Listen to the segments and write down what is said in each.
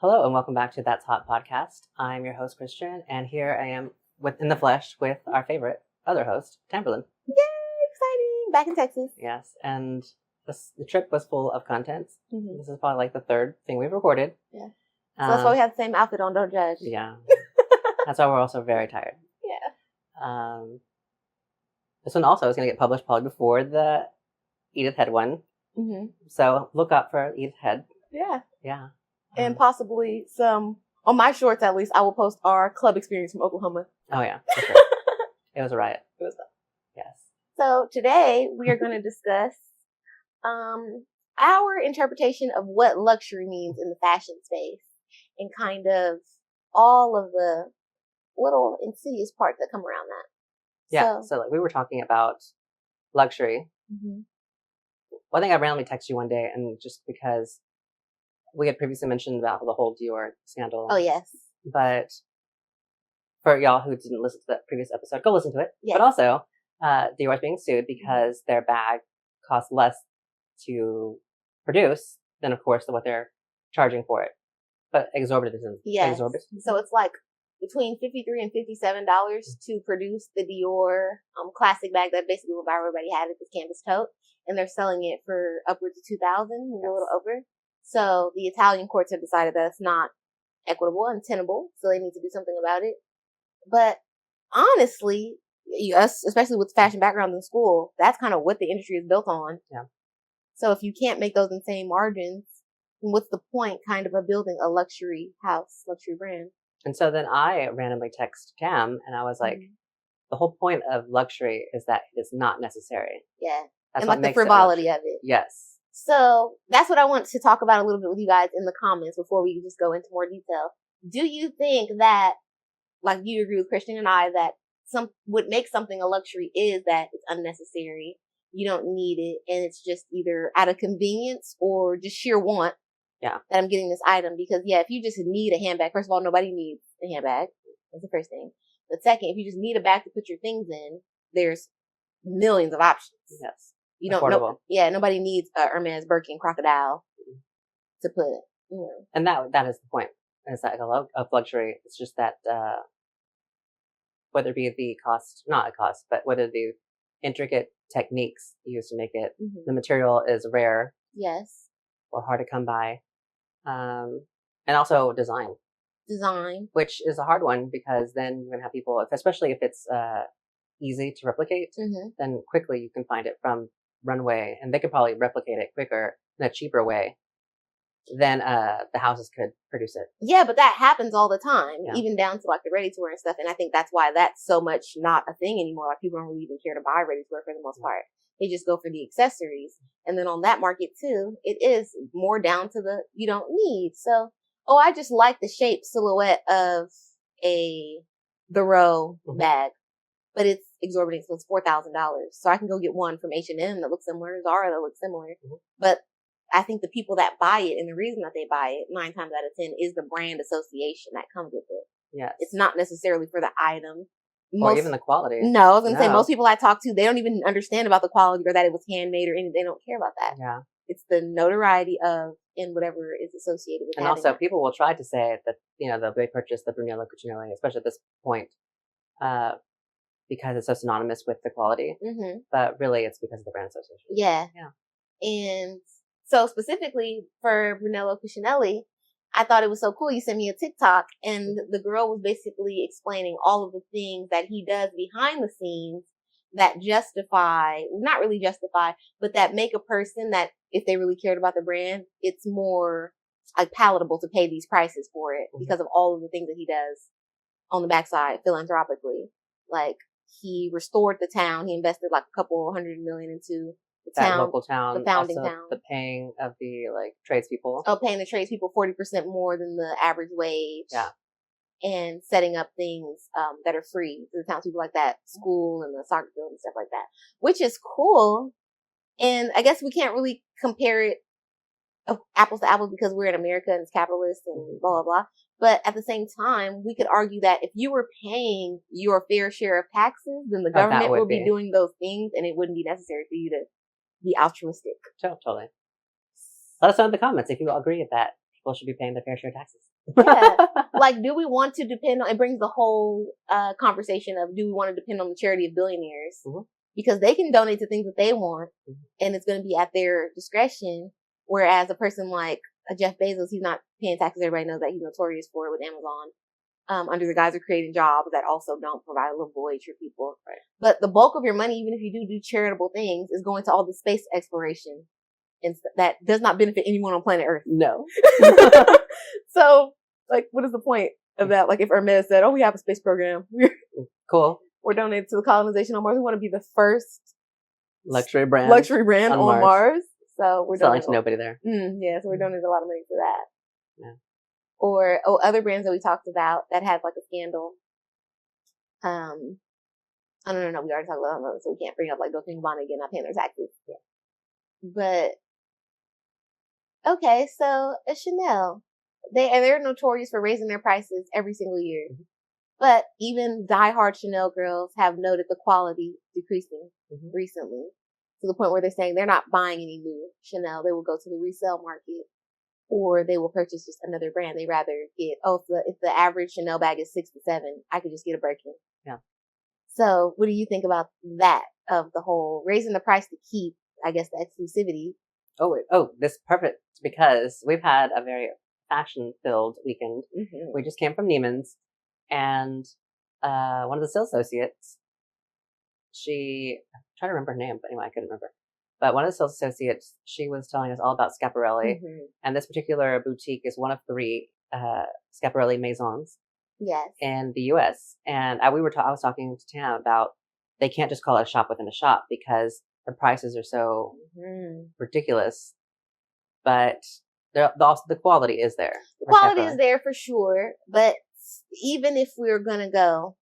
Hello and welcome back to That's Hot Podcast. I'm your host, Christian, and here I am in the flesh with our favorite other host, Tambaurlon. Yay! Exciting! Back in Texas. Yes, and the trip was full of content. Mm-hmm. This is probably like the third thing we've recorded. Yeah. So that's why we have the same outfit on, don't judge. Yeah. That's why we're also very tired. Yeah. This one also is going to get published probably before the Edith Head one. Mm-hmm. So look out for Edith Head. Yeah. Yeah. And possibly some, on my shorts at least, I will post our club experience from Oklahoma. Oh yeah, for sure. It was a riot. It was fun. Yes. So today we are going to discuss our interpretation of what luxury means in the fashion space and kind of all of the little insidious parts that come around that. Yeah. So like we were talking about luxury. Mm-hmm. Well, I think I randomly texted you one day, and just because we had previously mentioned about the whole Dior scandal. Oh, yes. But for y'all who didn't listen to the previous episode, go listen to it. Yes. But also, Dior is being sued because their bag costs less to produce than, of course, what they're charging for it. But exorbitant. Yes. Exorbitant. So it's like between $53 and $57 to produce the Dior classic bag that basically everybody had at this canvas tote. And they're selling it for upwards of $2,000, maybe a little over. So the Italian courts have decided that it's not equitable and tenable, so they need to do something about it. But honestly, us, especially with fashion backgrounds in school, that's kind of what the industry is built on. Yeah. So if you can't make those insane margins, then what's the point kind of building a luxury house, luxury brand? And so then I randomly text Cam, and I was like, the whole point of luxury is that it is not necessary. Yeah. That's and like the frivolity of it. Yes. So that's what I want to talk about a little bit with you guys in the comments before we just go into more detail. Do you think that, like you agree with Christian and I, that what makes something a luxury is that it's unnecessary, you don't need it, and it's just either out of convenience or just sheer want that I'm getting this item? Because if you just need a handbag, first of all, nobody needs a handbag. That's the first thing. But second, if you just need a bag to put your things in, there's millions of options. Yes. You don't know. Yeah, nobody needs a Hermes Birkin crocodile to put. You know. And that is the point. It's like of luxury. It's just that whether it be the cost, not a cost, but whether the intricate techniques used to make it, the material is rare. Yes. Or hard to come by, and also design. Design, which is a hard one because then you're gonna have people, especially if it's easy to replicate, then quickly you can find it from runway, and they could probably replicate it quicker in a cheaper way than the houses could produce it. Yeah, but that happens all the time, even down to like the ready to wear and stuff. And I think that's why that's so much not a thing anymore. Like people don't really even care to buy ready to wear for the most part. They just go for the accessories. And then on that market too, it is more down to the you don't need. So, I just like the shape silhouette of the row bag, but it's exorbitant. So it's $4,000. So I can go get one from H&M that looks similar, Zara that looks similar. But I think the people that buy it, and the reason that they buy it 9 times out of 10 is the brand association that comes with it. Yes. It's not necessarily for the item. Or even the quality. No, I was going to say, most people I talk to, they don't even understand about the quality or that it was handmade or anything. They don't care about that. Yeah. It's the notoriety of and whatever is associated with it. And also, people will try to say that, they purchased the Brunello Cucinelli, especially at this point, because it's so synonymous with the quality. But really, it's because of the brand association. Yeah. And so specifically for Brunello Cucinelli, I thought it was so cool. You sent me a TikTok, and the girl was basically explaining all of the things that he does behind the scenes that not really justify, but that make a person that if they really cared about the brand, it's more like palatable to pay these prices for it because of all of the things that he does on the backside philanthropically. Like he restored the town. He invested like a couple $100 million into that local town, the founding also town. The paying of the tradespeople. Paying the tradespeople 40% more than the average wage. Yeah. And setting up things that are free to the townspeople, like that school and the soccer field and stuff like that, which is cool. And I guess we can't really compare it apples to apples because we're in America and it's capitalist and blah, blah, blah. But at the same time, we could argue that if you were paying your fair share of taxes, then the government would be doing those things and it wouldn't be necessary for you to be altruistic. Totally. Let us know in the comments if you agree with that. people should be paying their fair share of taxes. Yeah. Like, do we want to depend on, it brings the whole conversation of, do we want to depend on the charity of billionaires? Mm-hmm. Because they can donate to things that they want, and it's going to be at their discretion. Whereas a person like a Jeff Bezos, he's not paying taxes. Everybody knows that he's notorious for it with Amazon, under the guise of creating jobs that also don't provide a livable wage for people. Right. But the bulk of your money, even if you do charitable things, is going to all the space exploration, and that does not benefit anyone on planet Earth. No. So, like, what is the point of that? Like, if Hermes said, "Oh, we have a space program. Cool. We're donated to the colonization on Mars. We want to be the first luxury brand on Mars." So we're selling to nobody there. Yeah, so we're donating a lot of money for that. Yeah. Or other brands that we talked about that had like a scandal. No, we already talked about that, so we can't bring up like Dolce & Gabbana again, not paying their taxes. Yeah. But okay, so Chanel, they're notorious for raising their prices every single year. Mm-hmm. But even diehard Chanel girls have noted the quality decreasing recently, to the point where they're saying they're not buying any new Chanel. They will go to the resale market, or they will purchase just another brand. They rather get, if the average Chanel bag is $6 to $7, I could just get a Birkin. Yeah. So what do you think about that, of the whole raising the price to keep, I guess, the exclusivity? This is perfect, because we've had a very fashion-filled weekend. Mm-hmm. We just came from Neiman's, and one of the sales associates, I'm trying to remember her name, but anyway, I couldn't remember. But one of the sales associates, she was telling us all about Schiaparelli, and this particular boutique is one of 3 Schiaparelli maisons. Yes. In the U.S. And I was talking to Tam about, they can't just call it a shop within a shop because the prices are so ridiculous. But the quality is there. The quality is there for sure. But even if we're gonna go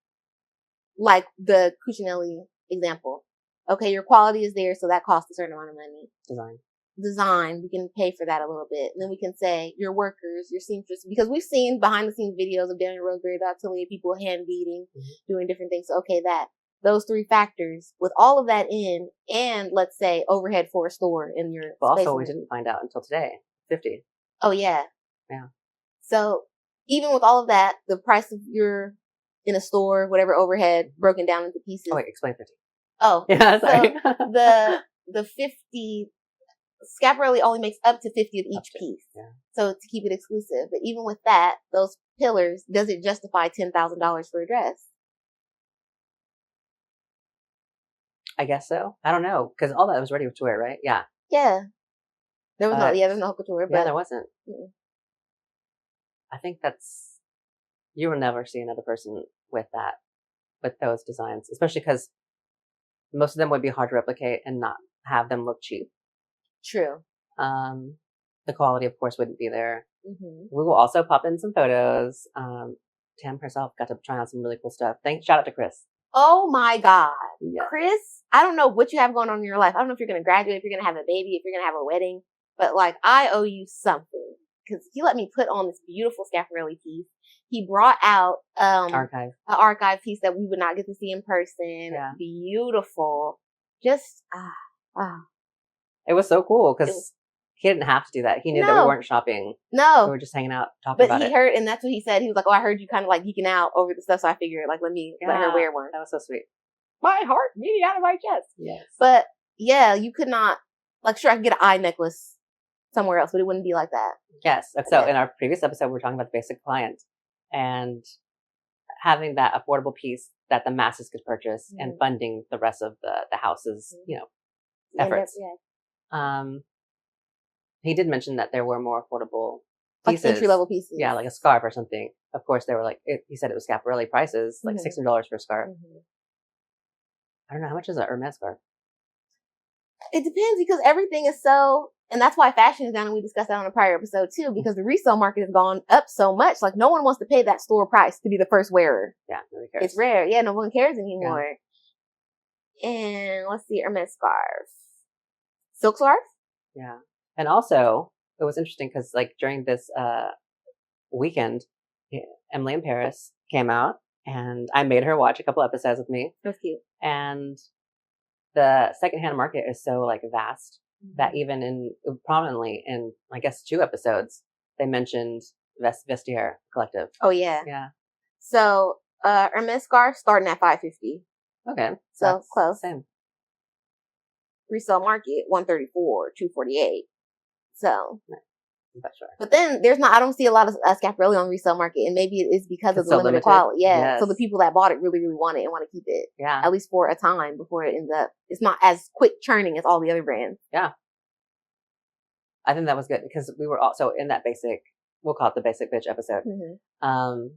like the Cucinelli example, okay, your quality is there, so that costs a certain amount of money. Design, we can pay for that a little bit. And then we can say your workers, your seamstress, because we've seen behind the scenes videos of Daniel Roseberry, the atelier, people hand beating, doing different things. So, okay, those 3 factors, with all of that in, and let's say overhead for a store in your space. Also, we didn't find out until today, 50. Oh, yeah. Yeah. So even with all of that, the price of your, in a store, whatever overhead, broken down into pieces. Oh, wait, explain 50. Oh. Yeah, sorry. So the 50, Schiaparelli only makes up to 50 of each piece. Yeah. So to keep it exclusive. But even with that, those pillars, does it justify $10,000 for a dress? I guess so. I don't know. Because all that was ready to wear, right? Yeah. Yeah. There was no couture. Yeah, there wasn't. I think you will never see another person with those designs, especially because most of them would be hard to replicate and not have them look cheap. True. The quality, of course, wouldn't be there. Mm-hmm. We will also pop in some photos. Tam herself got to try on some really cool stuff. Shout out to Chris. Oh my God. Yeah. Chris, I don't know what you have going on in your life. I don't know if you're going to graduate, if you're going to have a baby, if you're going to have a wedding, but like, I owe you something, because he let me put on this beautiful Schiaparelli piece. He brought out, an archive piece that we would not get to see in person. Yeah. Beautiful. Just, It was so cool because he didn't have to do that. He knew that we weren't shopping. No. We were just hanging out, talking about it. But he heard, and that's what he said. He was like, I heard you kind of like geeking out over the stuff, so I figured, like, let her wear one. That was so sweet. My heart beating out of my chest. Yes. But, yeah, you could not, like, sure, I could get an eye necklace somewhere else, but it wouldn't be like that. Yes. So in our previous episode, we were talking about the basic client and having that affordable piece that the masses could purchase and funding the rest of the house's, efforts. He did mention that there were more affordable pieces. Like entry-level pieces. Yeah, like a scarf or something. Of course, they were like, he said it was Schiaparelli prices, like $600 for a scarf. Mm-hmm. I don't know, how much is a Hermes scarf? It depends, because everything is so, and that's why fashion is down, and we discussed that on a prior episode too, because the resale market has gone up so much. Like, no one wants to pay that store price to be the first wearer. Yeah, nobody cares. It's rare. Yeah, no one cares anymore. Yeah. And let's see, Hermes scarf. Silk scarf? Yeah. And also, it was interesting because, like, during this weekend, Emily in Paris came out, and I made her watch a couple episodes with me. That's cute. And the secondhand market is so, like, vast that even prominently in, I guess, 2 episodes, they mentioned Vestiaire Collective. Oh yeah. Yeah. So Hermes scarf starting at $550. Okay. So close. Same. Resale market $134, $248. So. That's right. But then I don't see a lot of Schiaparelli on resale market, and maybe it is because of the limited quality. Yeah. Yes. So the people that bought it really, really want it and want to keep it. Yeah. At least for a time before it ends up. It's not as quick churning as all the other brands. Yeah. I think that was good because we were also in that we'll call it the basic bitch episode. Mm-hmm.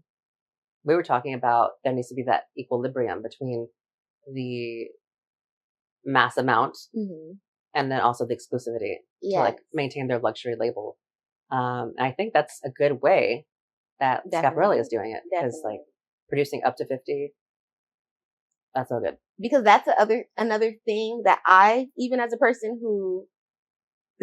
We were talking about there needs to be that equilibrium between the mass amount mm-hmm. and then also the exclusivity to like maintain their luxury label. I think that's a good way that Schiaparelli is doing it because like producing up to 50, that's so good. Because that's another thing that I, even as a person who,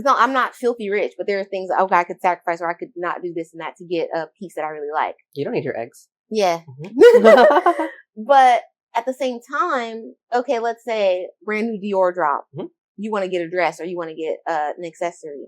I'm not filthy rich, but there are things I could sacrifice or I could not do this and that to get a piece that I really like. You don't need your eggs. Yeah. Mm-hmm. But at the same time, okay, let's say brand new Dior drop. Mm-hmm. You want to get a dress or you want to get an accessory.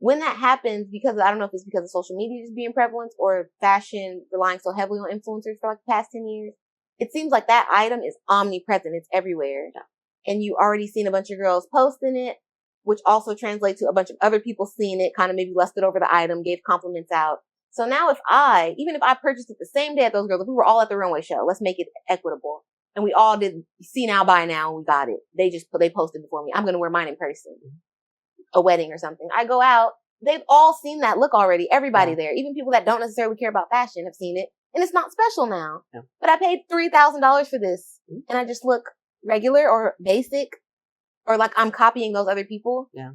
When that happens, because I don't know if it's because of social media just being prevalent or fashion relying so heavily on influencers for like the past 10 years, it seems like that item is omnipresent. It's everywhere. Yeah. And you already seen a bunch of girls posting it, which also translates to a bunch of other people seeing it, kind of maybe lusted over the item, gave compliments out. So now even if I purchased it the same day as those girls, if we were all at the runway show, let's make it equitable. And we all did see now, buy now, and we got it. They posted before me. I'm going to wear mine in person. A wedding or something. I go out. They've all seen that look already. Everybody there. Even people that don't necessarily care about fashion have seen it. And it's not special now. Yeah. But I paid $3,000 for this. Mm-hmm. And I just look regular or basic or like I'm copying those other people. Yeah.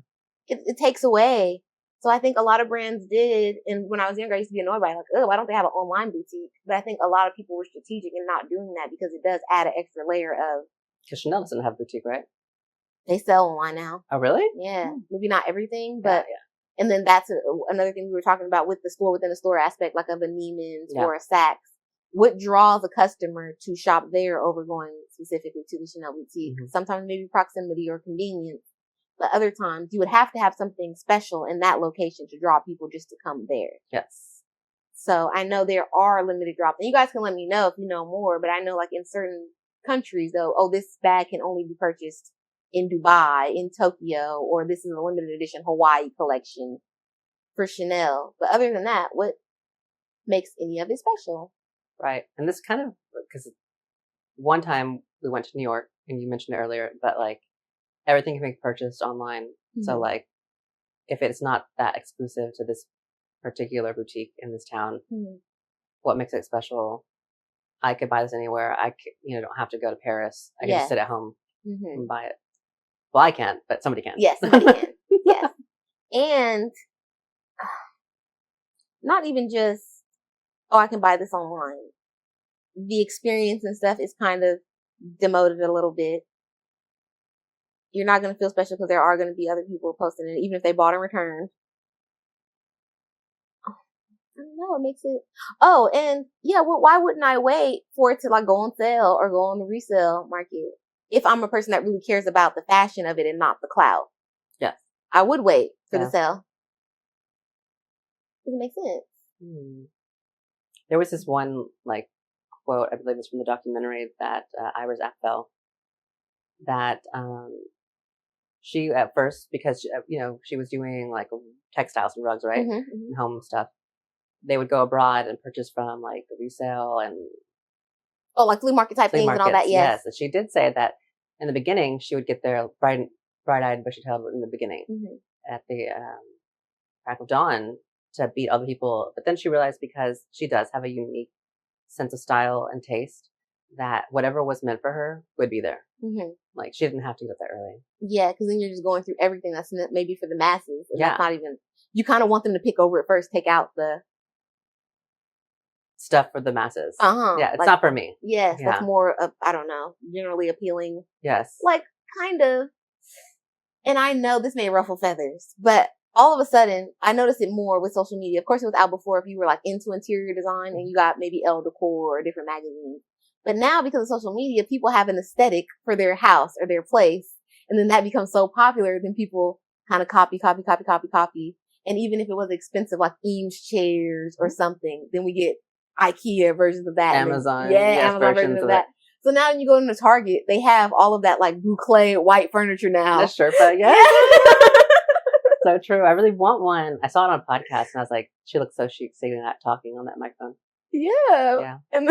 It takes away. So I think a lot of brands did. And when I was younger, I used to be annoyed by it. Like, oh, why don't they have an online boutique? But I think a lot of people were strategic in not doing that because it does add an extra layer of. Because Chanel doesn't have a boutique, right? They sell online now. Oh, really? Yeah. Maybe not everything, but. Yeah. And then that's another thing we were talking about with the store within the store aspect, like of a Neiman's or a Saks. What draws a customer to shop there over going specifically to the Chanel boutique? Mm-hmm. Sometimes maybe proximity or convenience, but other times you would have to have something special in that location to draw people just to come there. Yes. So I know there are limited drops, and you guys can let me know if you know more, but I know like in certain countries though, this bag can only be purchased in Dubai, in Tokyo, or this is a limited edition Hawaii collection for Chanel. But other than that, what makes any of it special? Right. And this kind of, because one time we went to New York, and you mentioned it earlier, but like everything can be purchased online. Mm-hmm. So like if it's not that exclusive to this particular boutique in this town, mm-hmm. what makes it special? I could buy this anywhere. I don't have to go to Paris. I can just sit at home mm-hmm. and buy it. Well, I can't, but somebody can. Yes, somebody can. Yes. And not even just, I can buy this online. The experience and stuff is kind of demoted a little bit. You're not going to feel special because there are going to be other people posting it, even if they bought and returned. I don't know. It makes it. Oh, and yeah, why wouldn't I wait for it to like go on sale or go on the resale market? If I'm a person that really cares about the fashion of it and not the clout. Yes. I would wait for the sale. Does it make sense? Hmm. There was this one, like, quote, I believe it's from the documentary that Iris Apfel, that she, at first, because, she was doing, like, textiles and rugs, right? Mm-hmm, mm-hmm. And home stuff. They would go abroad and purchase from, like, the resale and oh, like flea market type things and all that, yes. And she did say that in the beginning, she would get there bright-eyed, bushy-tailed in the beginning mm-hmm. at the crack of dawn to beat other people. But then she realized because she does have a unique sense of style and taste that whatever was meant for her would be there. Mm-hmm. Like, she didn't have to get there early. Yeah, because then you're just going through everything that's maybe for the masses. And that's not even, you kind of want them to pick over it first, take out the stuff for the masses. Yeah, it's like, not for me. Yes, that's more of, I don't know, generally appealing. Yes. Like, kind of. And I know this may ruffle feathers, but all of a sudden, I noticed it more with social media. Of course, it was out before if you were like into interior design and you got maybe Elle Decor or different magazines. But now, because of social media, people have an aesthetic for their house or their place. And then that becomes so popular, then people kind of copy. And even if it was expensive, like Eames chairs or something, then we get IKEA versions of that. Amazon. Amazon versions of that. So now when you go into Target, they have all of that like boucle white furniture now. The Sherpa, yeah. So true. I really want one. I saw it on a podcast and I was like, she looks so chic sitting that talking on that microphone. Yeah. And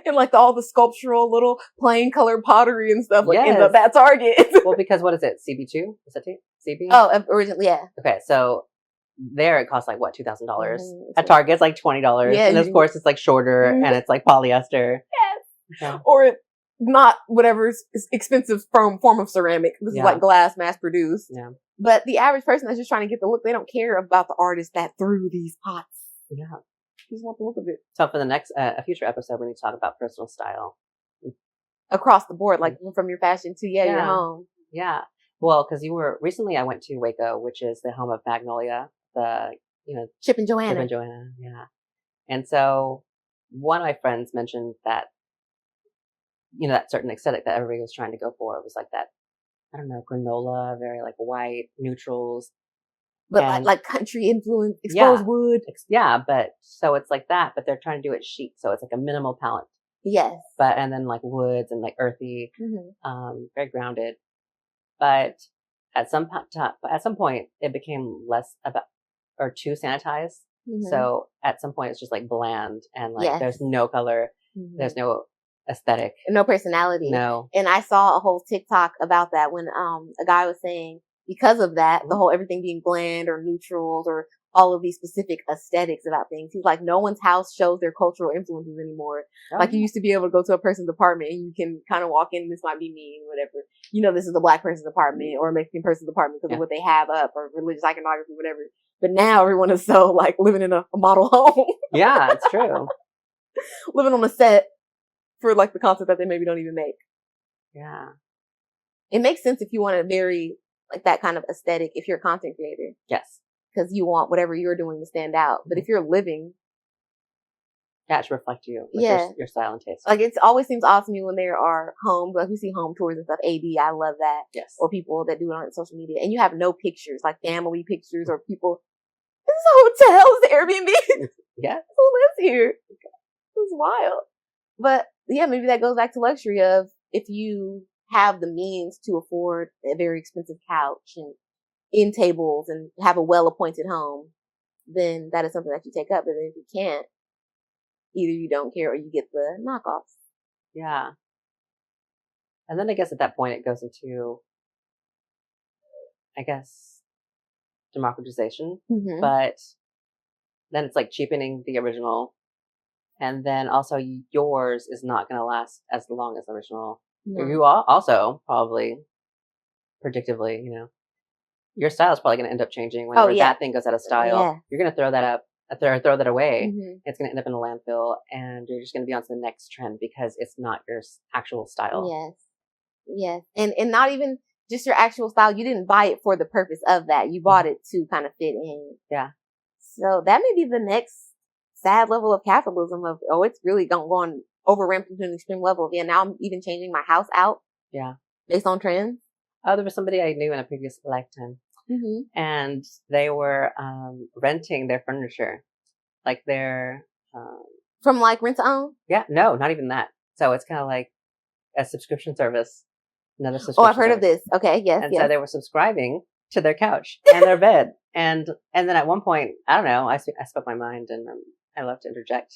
and like all the sculptural little plain colored pottery and stuff like ends up at Target. Well, because what is it? CB2? Is that CB? Oh, originally, yeah. Okay, so there it costs like what, $2,000. At Target it's like $20. Yeah, and of course it's like shorter and it's like polyester. Yes. Okay. Or not whatever expensive form of ceramic. This is like glass, mass produced. Yeah. But the average person that's just trying to get the look, they don't care about the artist that threw these pots. Yeah. They just want the look of it. So for the next, a future episode, we need to talk about personal style. Across the board, like from your fashion to your home. Yeah. Well, because recently I went to Waco, which is the home of Magnolia, Chip and Joanna. Yeah. And so one of my friends mentioned that, that certain aesthetic that everybody was trying to go for. It was like that, I don't know, granola, very like white, neutrals. But like country influence, exposed wood. Yeah, but so it's like that, but they're trying to do it chic. So it's like a minimal palette. Yes. And then like woods and like earthy, very grounded. But at some point it became less about, or too sanitized. Mm-hmm. So at some point it's just like bland and like there's no color, there's no aesthetic, no personality. No. And I saw a whole TikTok about that when a guy was saying because of that, the whole everything being bland or neutrals or all of these specific aesthetics about things. He's like, no one's house shows their cultural influences anymore. Oh. Like you used to be able to go to a person's apartment and you can kind of walk in, this might be me, whatever. This is a black person's apartment or a Mexican person's apartment because of what they have up or religious iconography, whatever. But now everyone is so like living in a model home. Yeah, it's true. Living on a set for like the concept that they maybe don't even make. Yeah. It makes sense if you want a very like that kind of aesthetic if you're a content creator. Yes. Because you want whatever you're doing to stand out. But if you're living. Yeah, it should reflect you. Your style and taste. Like it always seems odd to me when there are homes, like we see home tours and stuff. I love that. Yes. Or people that do it on social media. And you have no pictures, like family pictures or people. This is a hotel, this is Airbnb. Yeah. Who lives here? It's wild. But yeah, maybe that goes back to luxury of if you have the means to afford a very expensive couch and end tables and have a well-appointed home, then that is something that you take up. But if you can't, either you don't care or you get the knockoffs. Yeah. And then I guess at that point it goes into, democratization. Mm-hmm. But then it's like cheapening the original. And then also yours is not going to last as long as the original. No. You also probably, predictively, your style is probably going to end up changing whenever that thing goes out of style. Yeah. You're going to throw that away. Mm-hmm. It's going to end up in a landfill and you're just going to be on to the next trend because it's not your actual style. Yes. And not even just your actual style. You didn't buy it for the purpose of that. You bought it to kind of fit in. Yeah. So that may be the next sad level of capitalism of, it's really going overramped to an extreme level. Yeah, now I'm even changing my house out. Yeah. Based on trends. Oh, there was somebody I knew in a previous lifetime. Mm-hmm. And they were renting their furniture. Like their... From like rent to own? Yeah, no, not even that. So it's kind of like a subscription service. Another subscription Oh, I've heard of this. Okay, yes. And so they were subscribing to their couch and their bed. And then at one point, I don't know, I spoke my mind and I love to interject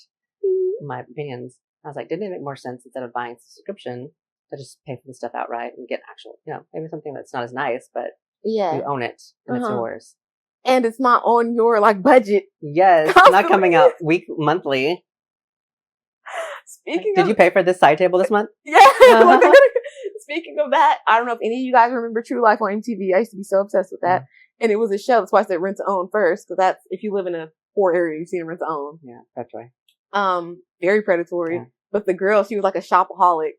my opinions. I was like, didn't it make more sense instead of buying a subscription to just pay for the stuff outright and get actual, maybe something that's not as nice, but you own it and it's yours. And it's not on your budget. Yes, not coming out monthly. Did you pay for this side table this month? Yeah. Speaking of that, I don't know if any of you guys remember True Life on MTV. I used to be so obsessed with that. And it was a show. That's why I said rent to own first. Because that's, if you live in a poor area, you've seen rent to own. Yeah, that's right. Very predatory. Yeah. But the girl, she was like a shopaholic.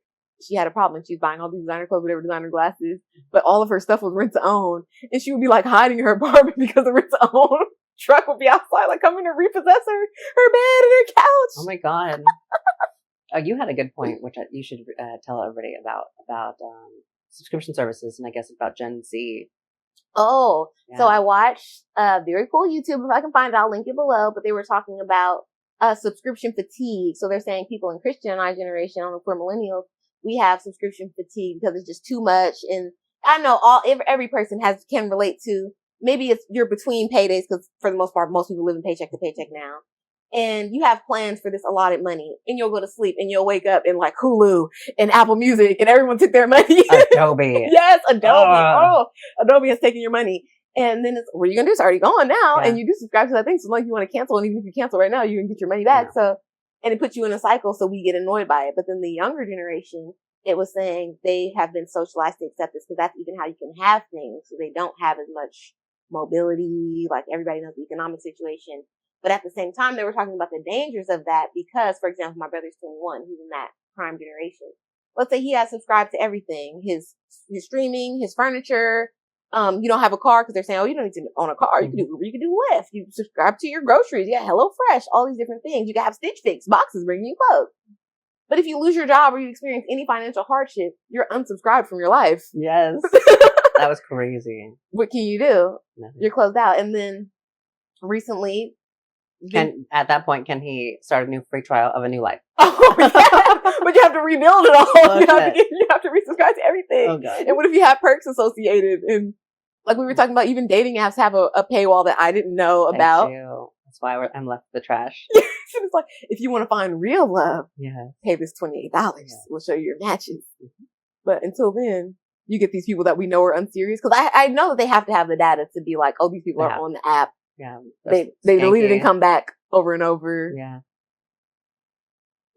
She had a problem. She was buying all these designer clothes, whatever, designer glasses. But all of her stuff was rent to own. And she would be hiding in her apartment because the rent to own truck would be outside, coming to repossess her bed and her couch. Oh my God. Oh, you had a good point, which you should tell everybody about subscription services, and I guess about Gen Z Oh, yeah. So I watched a very cool YouTube. If I can find it, I'll link it below. But they were talking about subscription fatigue. So they're saying people in Christian and our generation, for millennials, we have subscription fatigue because it's just too much. And I know every person can relate to. Maybe you're between paydays because for the most part, most people live in paycheck to paycheck now. And you have plans for this allotted money, and you'll go to sleep and you'll wake up and like Hulu and Apple Music and everyone took their money. Adobe. Yes, Adobe. Adobe has taken your money. And then it's, what are you going to do? It's already gone now. Yeah. And you do subscribe to that thing. So like you want to cancel. And even if you cancel right now, you can get your money back. Yeah. So, and it puts you in a cycle. So we get annoyed by it. But then the younger generation, it was saying they have been socialized to accept this because that's even how you can have things. So they don't have as much mobility. Like everybody knows the economic situation. But at the same time, they were talking about the dangers of that because, for example, my brother's 21. He's in that prime generation. Let's say he has subscribed to everything. His streaming, his furniture. You don't have a car because they're saying, oh, you don't need to own a car. You can do Uber, you can do Lyft. You subscribe to your groceries. You got HelloFresh, all these different things. You can have Stitch Fix, boxes bringing you clothes. But if you lose your job or you experience any financial hardship, you're unsubscribed from your life. Yes. That was crazy. What can you do? Nothing. You're closed out. And then recently, at that point, can he start a new free trial of a new life? Oh, yeah. But you have to rebuild it all. Oh, you have to resubscribe to everything. Oh, God. And what if you have perks associated? And like we were talking about, even dating apps have a paywall that I didn't know about. That's why I'm left with the trash. It's like, if you want to find real love, pay this $28. Yeah. We'll show you your matches. Mm-hmm. But until then, you get these people that we know are unserious. Because I know that they have to have the data to be like, oh, these people are on the app. Yeah. They deleted and come back over and over. Yeah.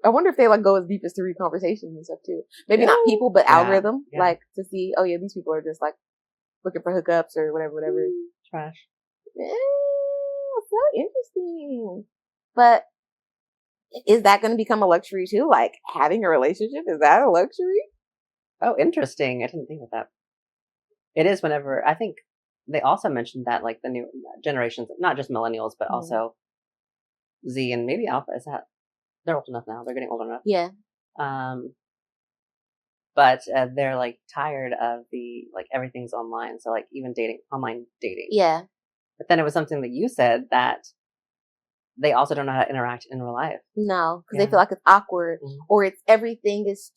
I wonder if they like go as deep as to read conversations and stuff too. Maybe not people, but algorithm. Yeah. Like to see, oh yeah, these people are just like looking for hookups or whatever. Trash. Yeah, so interesting. But is that going to become a luxury too? Like having a relationship, is that a luxury? Oh, interesting. I didn't think of that. It is whenever, I think they also mentioned that like the new generations, not just millennials, but also Z and maybe Alpha, they're old enough now. They're getting old enough. Yeah. But they're like tired of the, like everything's online. So like even online dating. Yeah. But then it was something that you said that they also don't know how to interact in real life. No, because they feel like it's awkward or everything is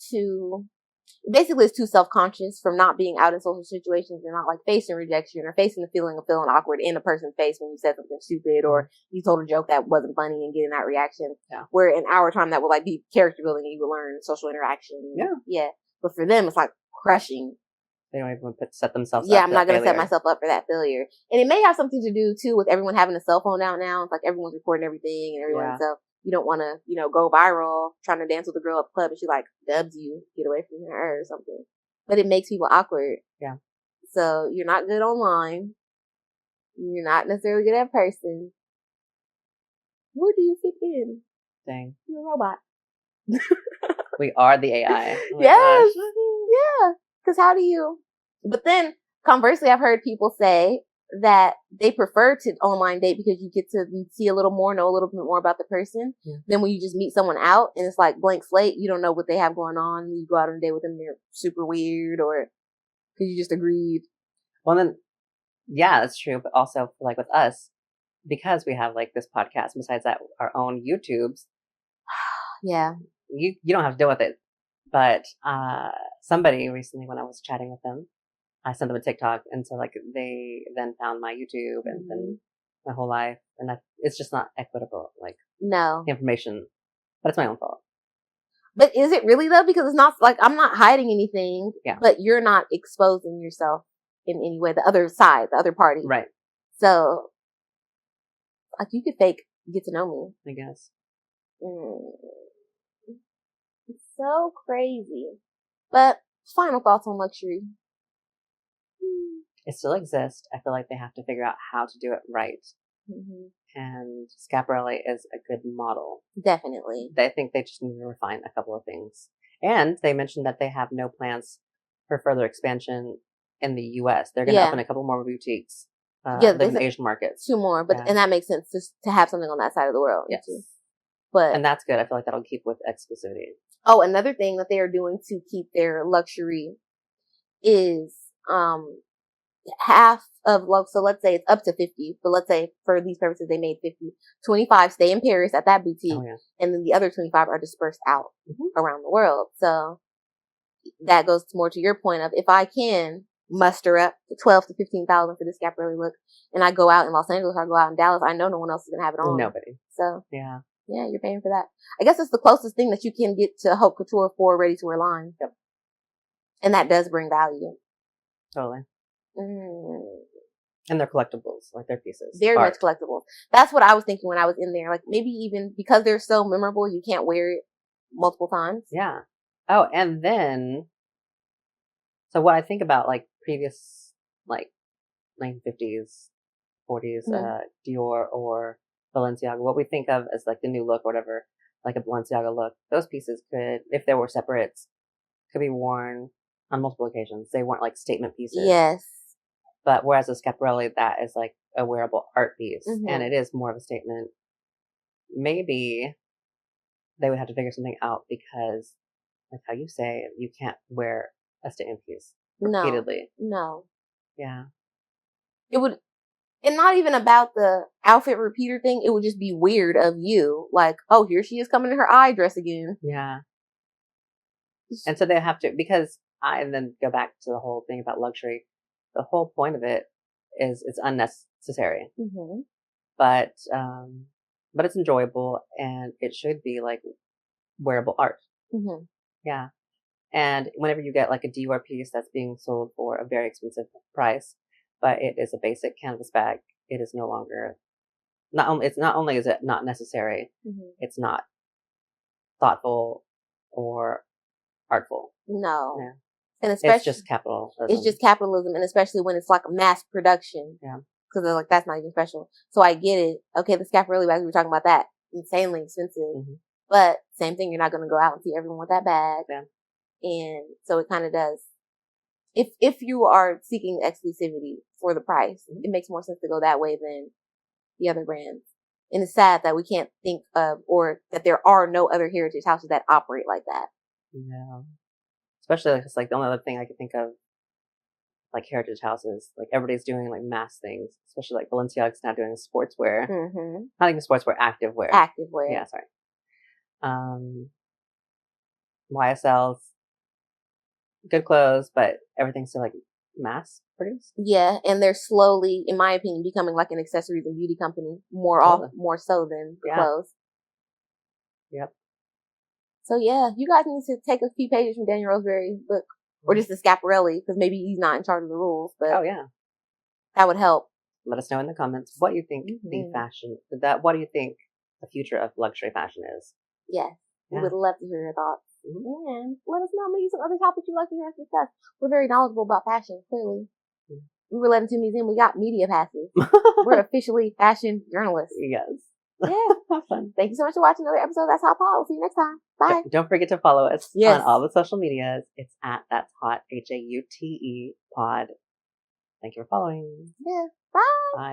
basically it's too self-conscious from not being out in social situations and not like facing rejection or facing the feeling of feeling awkward in a person's face when you said something stupid or you told a joke that wasn't funny and getting that reaction. Yeah. Where in our time that would like be character building and you would learn social interaction. Yeah. Yeah. But for them, it's like crushing. They don't even set themselves up. Yeah, I'm not going to set myself up for that failure. And it may have something to do too with everyone having a cell phone out now. It's like everyone's recording everything and everyone. So you don't want to, go viral trying to dance with a girl at the club and she like dubs you, get away from her or something. But it makes people awkward. Yeah. So you're not good online. You're not necessarily good at person. Where do you fit in? Dang. You're a robot. We are the AI. Oh yes. Yeah. Because how do you? But then conversely, I've heard people say that they prefer to online date because you get to see a little more, know a little bit more about the person than when you just meet someone out and it's like blank slate. You don't know what they have going on. You go out on a date with them, they're super weird or because you just agreed. Well, then, yeah, that's true. But also like with us, because we have like this podcast, besides that, our own YouTubes. Yeah. You don't have to deal with it. But somebody recently, when I was chatting with them, I sent them a TikTok, and so like they then found my YouTube and then my whole life, and it's just not equitable. Like information, but it's my own fault. But is it really though? Because it's not like I'm not hiding anything. Yeah. But you're not exposing yourself in any way. The other side, the other party, right? So, like you could fake get to know me. I guess. It's so crazy. But final thoughts on luxury. It still exists. I feel like they have to figure out how to do it right. Mm-hmm. And Schiaparelli is a good model. Definitely. I think they just need to refine a couple of things. And they mentioned that they have no plans for further expansion in the U.S. They're going to open a couple more boutiques. In Asian markets. 2 more, and that makes sense just to have something on that side of the world. Yes. And that's good. I feel like that'll keep with exclusivity. Oh, another thing that they are doing to keep their luxury is, half of, so let's say it's up to 50, but let's say for these purposes they made 50, 25 stay in Paris at that boutique, and then the other 25 are dispersed out around the world. So that goes more to your point of, if I can muster up to 12 to 15,000 for this Schiaparelli look, and I go out in Los Angeles or I go out in Dallas, I know no one else is gonna have it on. Nobody. So yeah, you're paying for that. I guess it's the closest thing that you can get to haute couture for ready to wear line. Yep. And that does bring value. Totally. And they're collectibles, like they're pieces. Very much collectibles. That's what I was thinking when I was in there. Like, maybe even because they're so memorable, you can't wear it multiple times. Yeah. Oh, and then, so what I think about, like, previous, like, 1950s, 40s, Dior or Balenciaga, what we think of as, like, the new look or whatever, like a Balenciaga look, those pieces could, if they were separates, could be worn on multiple occasions. They weren't, like, statement pieces. Yes. But whereas a Schiaparelli, that is, like, a wearable art piece, and it is more of a statement. Maybe they would have to figure something out, because, like how you say, you can't wear a statement piece repeatedly. No. Yeah. It would, and not even about the outfit repeater thing. It would just be weird of you. Like, oh, here she is coming in her eye dress again. Yeah. And so they have to, because and then go back to the whole thing about luxury. The whole point of it is it's unnecessary. But it's enjoyable, and it should be like wearable art. Yeah. And whenever you get like a Dior piece that's being sold for a very expensive price, but it is a basic canvas bag, it is no longer, it's not only is it not necessary, it's not thoughtful or artful. No. Yeah. And especially, it's just capitalism. It's just capitalism, and especially when it's like a mass production. Yeah. Because they're like, that's not even special. So I get it. Okay, the Schiaparelli bags, we were talking about that. Insanely expensive. But same thing, you're not going to go out and see everyone with that bag. Yeah. And so it kind of does. If you are seeking exclusivity for the price, it makes more sense to go that way than the other brands. And it's sad that we can't think of, or that there are no other heritage houses that operate like that. Yeah. Especially because, like, the only other thing I could think of, like, heritage houses, like, everybody's doing, like, mass things. Especially, like, Balenciaga's now doing sportswear. Not even sportswear, activewear. Activewear. Yeah, sorry. YSL's good clothes, but everything's still, like, mass produced. Yeah, and they're slowly, in my opinion, becoming like an accessories and beauty company more so than clothes. Yep. So yeah, you guys need to take a few pages from Daniel Roseberry's book, or just the Schiaparelli, because maybe he's not in charge of the rules. But that would help. Let us know in the comments what you think the fashion, what do you think the future of luxury fashion is? Yes, we would love to hear your thoughts. And let us know maybe some other topics you'd like to hear us discuss. We're very knowledgeable about fashion, clearly. We were let into a museum, we got media passes. We're officially fashion journalists. Yes. Yeah. Have fun. Thank you so much for watching another episode of That's Hot Pod. We'll see you next time. Bye. Don't forget to follow us on all the social medias. It's at That's Hot, HAUTE pod. Thank you for following. Yeah. Bye. Bye.